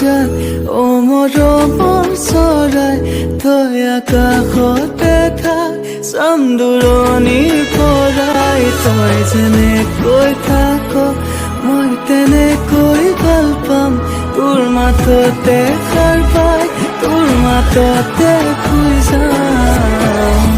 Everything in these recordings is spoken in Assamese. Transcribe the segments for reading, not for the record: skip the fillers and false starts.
সজাত অ মৰমৰ চৰাই তই আকাশতে থাক চাম দূৰণিৰ পৰাই তই যেনেকৈ থাক মই তেনেকৈ ভাল পাম তোৰ মাততে সাৰ পাই তোৰ মাততে শুই যাম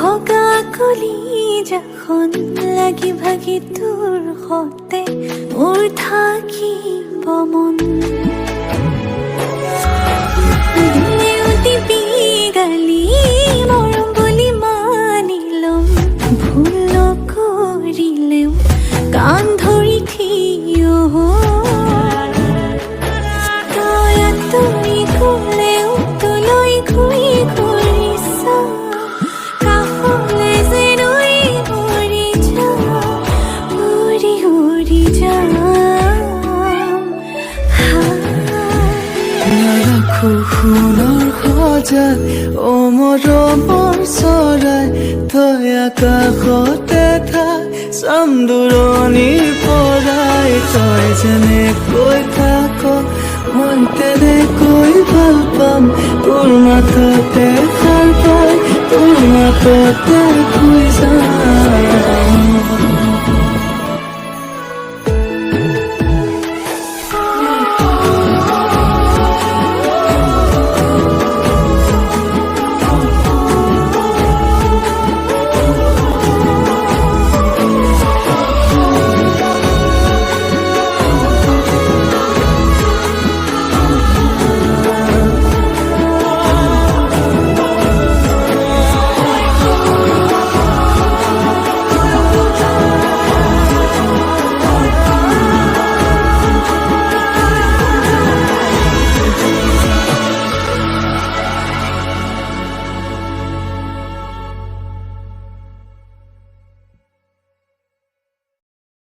ভগা কলিজাখন লাগি ভাগি তোৰ সতে মোৰ থাকিব মন দিবি গালি মৰম বুলি মানি ল'ম ভুল কৰিলেও কাণ ধৰি থিয় তই আঁতৰি গ'লেও তলৈ ঘূৰি ঘূৰি চাওঁ সোণৰ সজাত অ মৰমৰ চৰাই তই আকাশতে থাক চাম দূৰণিৰ পৰাই তই যেনেকৈ থাক মই তেনেকৈ ভাল পাম তোৰ মাততে সাৰ পাই তোৰ মাততে শুই যাম